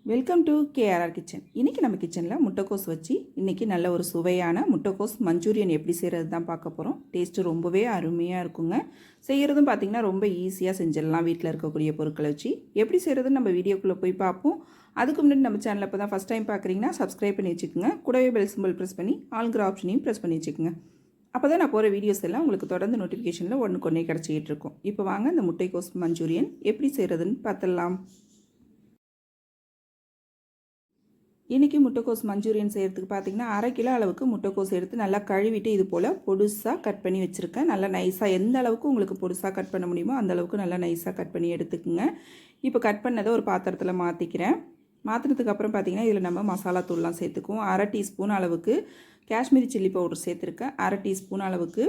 Welcome to KRR kitchen. இன்றைக்கி நம்ம கிச்சனில் முட்டைக்கோஸ் வச்சு இன்றைக்கி நல்ல ஒரு சுவையான முட்டைக்கோஸ் மஞ்சூரியன் எப்படி செய்கிறது தான் பார்க்க போகிறோம். டேஸ்ட்டு ரொம்பவே அருமையாக இருக்குங்க. செய்கிறதும் பார்த்திங்கன்னா ரொம்ப ஈஸியாக செஞ்சிடலாம். வீட்டில் இருக்கக்கூடிய பொருட்களை வச்சு எப்படி செய்கிறதுன்னு நம்ம வீடியோக்குள்ளே போய் பார்ப்போம். அதுக்கு முன்னாடி நம்ம சேனலில் இப்போ தான் ஃபஸ்ட் டைம் பார்க்குறீங்கன்னா சப்ஸ்கிரைப் பண்ணி வச்சுக்கோங்க. கூடவே பெல் சிம்பிள் ப்ரெஸ் பண்ணி ஆல்கிற ஆப்ஷனையும் ப்ரெஸ் பண்ணி வச்சுக்கோங்க. அப்போ தான் நான் போகிற வீடியோஸ் எல்லாம் உங்களுக்கு தொடர்ந்து நோட்டிஃபிகேஷனில் ஒன்றுக்கு கிடச்சிக்கிட்டு இருக்கும். இப்போ வாங்க இந்த முட்டைக்கோஸ் மஞ்சூரியன் எப்படி செய்கிறதுன்னு பார்த்துடலாம். இன்றைக்கி முட்டைக்கோஸ் மஞ்சூரியன் செய்கிறதுக்கு பார்த்திங்கன்னா 1/2 கிலோ அளவுக்கு முட்டைக்கோஸ் எடுத்து நல்லா கழுவிட்டு இது போல் பொடுசாக கட் பண்ணி வச்சுருக்கேன். நல்லா நைஸாக எந்த அளவுக்கு உங்களுக்கு பொடுசாக கட் பண்ண முடியுமோ அந்த அளவுக்கு நல்லா நைஸாக கட் பண்ணி எடுத்துக்குங்க. இப்போ கட் பண்ணதை ஒரு பாத்திரத்தில் மாற்றிக்கிறேன். மாற்றினதுக்கு அப்புறம் பார்த்திங்கன்னா இதில் நம்ம மசாலா தூள்லாம் சேர்த்துக்குவோம். 1/2 டீஸ்பூன் அளவுக்கு காஷ்மீரி சில்லி பவுடர் சேர்த்துருக்கேன். 1/2 டீஸ்பூன் அளவுக்கு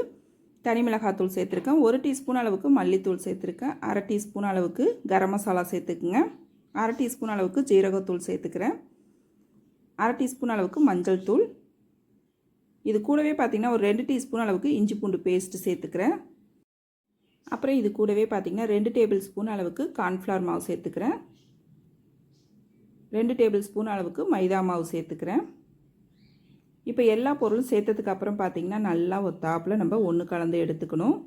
தனி மிளகாத்தூள் சேர்த்துருக்கேன். 1 டீஸ்பூன் அளவுக்கு மல்லித்தூள் சேர்த்துருக்கேன். 1/2 டீஸ்பூன் அளவுக்கு கரம் மசாலா சேர்த்துக்குங்க. 1/2 டீஸ்பூன் அளவுக்கு ஜீரகத்தூள் சேர்த்துக்கிறேன். 1/2 டீஸ்பூன் அளவுக்கு மஞ்சள் தூள். இது கூடவே பார்த்திங்கன்னா ஒரு 2 டீஸ்பூன் அளவுக்கு இஞ்சி பூண்டு பேஸ்ட்டு சேர்த்துக்கிறேன். அப்புறம் இது கூடவே பார்த்திங்கன்னா 2 டேபிள் ஸ்பூன் அளவுக்கு கார்ன்ஃப்ளவர் மாவு சேர்த்துக்கிறேன். 2 டேபிள் ஸ்பூன் அளவுக்கு மைதா மாவு சேர்த்துக்கிறேன். இப்போ எல்லா பொருளும் சேர்த்ததுக்கு அப்புறம் பார்த்திங்கன்னா நல்லா ஒத்தாப்பில் நம்ம ஒன்று கலந்து எடுத்துக்கணும்.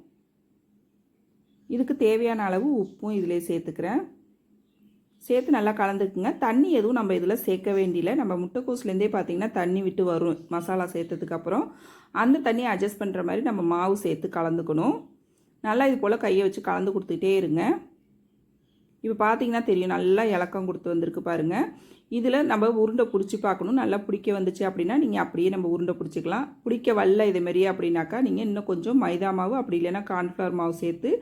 இதுக்கு தேவையான அளவு உப்பும் இதிலே சேர்த்துக்கிறேன். சேர்த்து நல்லா கலந்துக்குங்க. தண்ணி எதுவும் நம்ம இதில் சேர்க்க வேண்டியில்லை. நம்ம முட்டைக்கோஸ்லேருந்தே பார்த்திங்கன்னா தண்ணி விட்டு வரும் மசாலா சேர்த்ததுக்கப்புறம். அந்த தண்ணியை அட்ஜஸ்ட் பண்ணுற மாதிரி நம்ம மாவு சேர்த்து கலந்துக்கணும். நல்லா இது போல் கையை வச்சு கலந்து கொடுத்துக்கிட்டே இருங்க. இப்போ பார்த்திங்கன்னா தெரியும் நல்லா இலக்கம் கொடுத்து வந்திருக்கு பாருங்கள். இதில் நம்ம உருண்டை பிடிச்சி பார்க்கணும். நல்லா பிடிக்க வந்துச்சு அப்படின்னா நீங்கள் அப்படியே நம்ம உருண்டை பிடிச்சிக்கலாம். பிடிக்க வரல இதேமாரியே அப்படின்னாக்கா நீங்கள் இன்னும் கொஞ்சம் மைதா மாவு அப்படி இல்லைன்னா கார்ன்ஃப்ளவர் மாவு சேர்த்து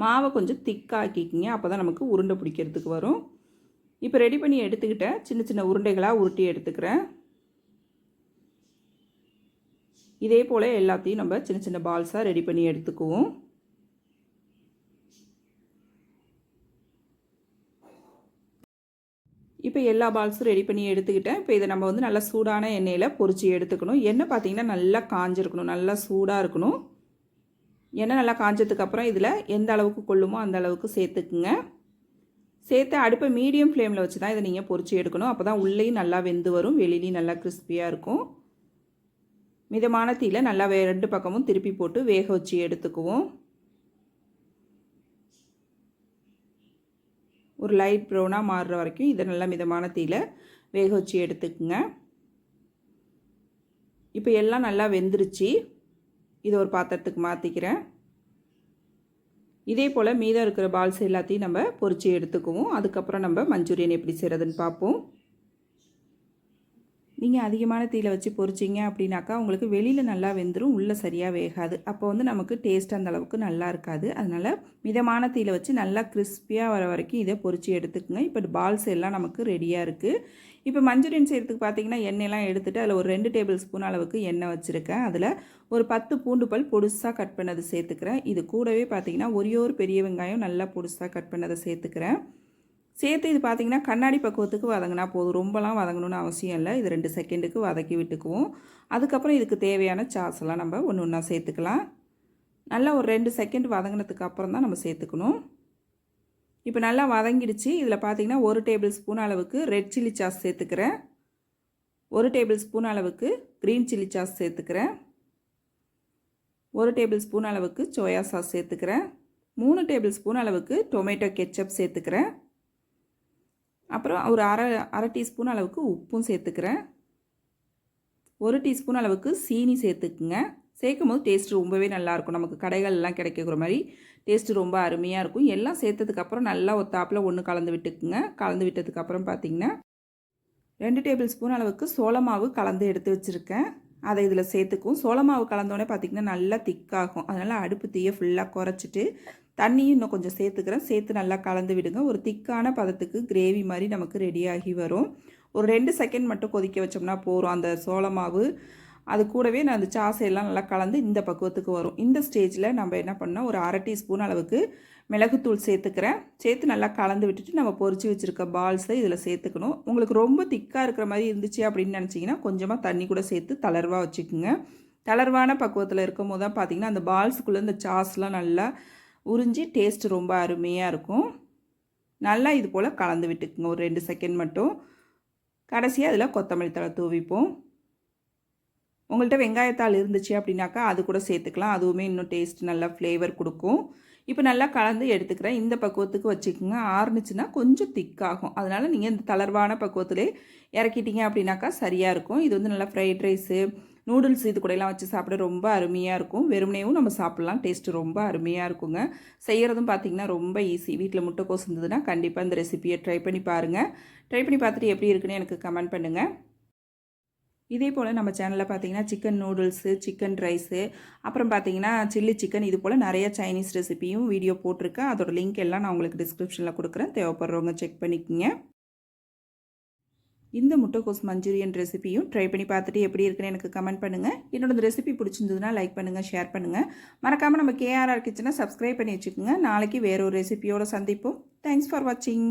மாவை கொஞ்சம் திக்காக்கிக்கிங்க. அப்போ தான் நமக்கு உருண்டை பிடிக்கிறதுக்கு வரும். இப்போ ரெடி பண்ணி எடுத்துக்கிட்டேன். சின்ன சின்ன உருண்டைகளாக உருட்டி எடுத்துக்கிறேன். இதே போல் எல்லாத்தையும் நம்ம சின்ன சின்ன பால்ஸாக ரெடி பண்ணி எடுத்துக்குவோம். இப்போ எல்லா பால்ஸும் ரெடி பண்ணி எடுத்துக்கிட்டேன். இப்போ இதை நம்ம வந்து நல்லா சூடான எண்ணெயில் பொரிச்சு எடுத்துக்கணும். எண்ணெய் பார்த்திங்கன்னா நல்லா காஞ்சிருக்கணும், நல்லா சூடாக இருக்கணும். எண்ணெய் நல்லா காஞ்சதுக்கப்புறம் இதில் எந்த அளவுக்கு கொள்ளுமோ அந்த அளவுக்கு சேர்த்துக்குங்க. சேர்த்து அடுப்பை மீடியம் ஃப்ளேமில் வச்சு தான் இதை நீங்கள் பொரிச்சு எடுக்கணும். அப்போ தான் உள்ளேயும் நல்லா வெந்து வரும், வெளியிலையும் நல்லா கிறிஸ்பியாக இருக்கும். மிதமான தீயில் நல்லா 2 பக்கமும் திருப்பி போட்டு வேக வச்சு எடுத்துக்குவோம். ஒரு லைட் ப்ரௌனாக மாறுற வரைக்கும் இதை நல்லா மிதமான தீயில் வேக வச்சு எடுத்துக்குங்க. இப்போ எல்லாம் நல்லா வெந்துருச்சு. இதை ஒரு பாத்திரத்துக்கு மாற்றிக்கிறேன். இதே போல் மீதம் இருக்கிற பால்ஸ் எல்லாத்தையும் நம்ம பொரிச்சு எடுத்துக்குவோம். அதுக்கப்புறம் நம்ம மஞ்சூரியன் எப்படி செய்கிறதுன்னு பார்ப்போம். நீங்கள் அதிகமான தீயில் வச்சு பொரிச்சிங்க அப்படின்னாக்கா உங்களுக்கு வெளியில் நல்லா வெந்துடும், உள்ளே சரியாக வேகாது. அப்போ வந்து நமக்கு டேஸ்ட் அந்த அளவுக்கு நல்லா இருக்காது. அதனால் மிதமான தீயில் வச்சு நல்லா கிறிஸ்பியாக வர வரைக்கும் இதை பொரிச்சு எடுத்துக்குங்க. இப்போ பால்ஸ் எல்லாம் நமக்கு ரெடியாக இருக்குது. இப்போ மஞ்சூரியன் செய்கிறதுக்கு பார்த்திங்கன்னா எண்ணெயெல்லாம் எடுத்துகிட்டு அதில் ஒரு 2 டேபிள் ஸ்பூன் அளவுக்கு எண்ணெய் வச்சுருக்கேன். அதில் ஒரு 10 பூண்டு பல் பொடுசாக கட் பண்ணது சேர்த்துக்கிறேன். இது கூடவே பார்த்திங்கன்னா ஒரு பெரிய வெங்காயம் நல்லா பொடுசாக கட் பண்ணதை சேர்த்துக்கிறேன். சேர்த்து இது பார்த்திங்கன்னா கண்ணாடி பக்குவத்துக்கு வதங்கினா போதும், ரொம்பலாம் வதங்கணும்னு அவசியம் இல்லை. இது 2 செகண்டுக்கு வதக்கி விட்டுக்குவோம். அதுக்கப்புறம் இதுக்கு தேவையான சாஸெல்லாம் நம்ம ஒன்று ஒன்றா சேர்த்துக்கலாம். நல்லா ஒரு 2 செகண்ட் வதங்கினதுக்கு அப்புறம் தான் நம்ம சேர்த்துக்கணும். இப்போ நல்லா வதங்கிடுச்சு. இதில் பார்த்திங்கன்னா 1 டேபிள் ஸ்பூன் அளவுக்கு ரெட் சில்லி சாஸ் சேர்த்துக்கிறேன். 1 டேபிள் ஸ்பூன் அளவுக்கு க்ரீன் சில்லி சாஸ் சேர்த்துக்கிறேன். 1 டேபிள் ஸ்பூன் அளவுக்கு சோயா சாஸ் சேர்த்துக்கிறேன். 3 டேபிள் ஸ்பூன் அளவுக்கு டொமேட்டோ கெச்சப் சேர்த்துக்கிறேன். அப்புறம் ஒரு அரை டீஸ்பூன் அளவுக்கு உப்பும் சேர்த்துக்கிறேன். 1 டீஸ்பூன் அளவுக்கு சீனி சேர்த்துக்குங்க. சேர்க்கும் போது டேஸ்ட்டு ரொம்பவே நல்லாயிருக்கும். நமக்கு கடைகள்லாம் கிடைக்கிற மாதிரி டேஸ்ட்டு ரொம்ப அருமையாக இருக்கும். எல்லாம் சேர்த்ததுக்கப்புறம் நல்லா ஒத்தாப்பில் ஒன்று கலந்து விட்டுக்குங்க. கலந்து விட்டதுக்கப்புறம் பார்த்திங்கன்னா 2 டேபிள் ஸ்பூன் அளவுக்கு சோள மாவு கலந்து எடுத்து வச்சுருக்கேன். அதை இதில் சேர்த்துக்கும். சோள மாவு கலந்தோடனே பார்த்திங்கன்னா நல்லா திக்காகும். அதனால் அடுப்பு தீயை ஃபுல்லாக குறைச்சிட்டு தண்ணியும் இன்னும் கொஞ்சம் சேர்த்துக்கிறேன். சேர்த்து நல்லா கலந்து விடுங்க. ஒரு திக்கான பதத்துக்கு கிரேவி மாதிரி நமக்கு ரெடியாகி வரும். ஒரு 2 செகண்ட் மட்டும் கொதிக்க வச்சோம்னா போதும். அந்த சோள மாவு அது கூடவே நான் அந்த சாசையெல்லாம் நல்லா கலந்து இந்த பக்குவத்துக்கு வரும். இந்த ஸ்டேஜில் நம்ம என்ன பண்ணால் ஒரு 1/2 டீஸ்பூன் அளவுக்கு மிளகுத்தூள் சேர்த்துக்கிறேன். சேர்த்து நல்லா கலந்து விட்டுட்டு நம்ம பொரிச்சு வச்சுருக்க பால்ஸை இதில் சேர்த்துக்கணும். உங்களுக்கு ரொம்ப திக்காக இருக்கிற மாதிரி இருந்துச்சு அப்படின்னு நினச்சிங்கன்னா கொஞ்சமாக தண்ணி கூட சேர்த்து தளர்வாக வச்சுக்கோங்க. தளர்வான பக்குவத்தில் இருக்கும் போது தான் பார்த்திங்கன்னா அந்த பால்ஸுக்குள்ளே இந்த சாஸ்லாம் நல்லா உறிஞ்சி டேஸ்ட்டு ரொம்ப அருமையாக இருக்கும். நல்லா இது போல் கலந்து விட்டுக்குங்க ஒரு 2 செகண்ட் மட்டும். கடைசியாக அதில் கொத்தமல்லி தழை தூவிப்போம். உங்கள்கிட்ட வெங்காயத்தாள் இருந்துச்சு அப்படின்னாக்கா அது கூட சேர்த்துக்கலாம். அதுவுமே இன்னும் டேஸ்ட் நல்லா ஃப்ளேவர் கொடுக்கும். இப்போ நல்லா கலந்து எடுத்துக்கிறேன். இந்த பக்குவத்துக்கு வச்சுக்கோங்க. ஆறுனுச்சுன்னா கொஞ்சம் திக்காகும். அதனால் நீங்கள் இந்த தளர்வான பக்குவத்திலே இறக்கிட்டீங்க அப்படின்னாக்கா சரியாக இருக்கும். இது வந்து நல்லா ஃப்ரைட் ரைஸு, நூடுல்ஸ் இது கூடலாம் வச்சு சாப்பிட ரொம்ப அருமையாக இருக்கும். வெறுமனேவும் நம்ம சாப்பிட்லாம். டேஸ்ட்டு ரொம்ப அருமையாக இருக்குங்க. செய்கிறதும் பார்த்திங்கன்னா ரொம்ப ஈஸி. வீட்டில் முட்டைக்கோஸ் இருந்ததுன்னா கண்டிப்பாக இந்த ரெசிபியை ட்ரை பண்ணி பாருங்கள். ட்ரை பண்ணி பார்த்துட்டு எப்படி இருக்குன்னு எனக்கு கமெண்ட் பண்ணுங்கள். இதே போல் நம்ம சேனலில் பார்த்தீங்கன்னா சிக்கன் நூடுல்ஸு, சிக்கன் ரைஸு, அப்புறம் பார்த்தீங்கன்னா சில்லி சிக்கன், இது போல் நிறைய சைனீஸ் ரெசிபியும் வீடியோ போட்டிருக்கேன். அதோட லிங்க் எல்லாம் நான் உங்களுக்கு டிஸ்கிரிப்ஷனில் கொடுக்குறேன். தேவைப்படுறவங்க செக் பண்ணிக்கோங்க. இந்த முட்டைக்கோஸ் மஞ்சூரியன் ரெசிபியும் ட்ரை பண்ணி பார்த்துட்டு எப்படி இருக்குன்னு எனக்கு கமெண்ட் பண்ணுங்கள். என்னோட இந்த ரெசிபி பிடிச்சிருந்ததுன்னா லைக் பண்ணுங்கள், ஷேர் பண்ணுங்கள். மறக்காமல் நம்ம KRR கிச்சனை சப்ஸ்கிரைப் பண்ணி வச்சுக்கோங்க. நாளைக்கு வேற ஒரு ரெசிபியோடு சந்திப்போம். தேங்க்ஸ் ஃபார் வாட்சிங்.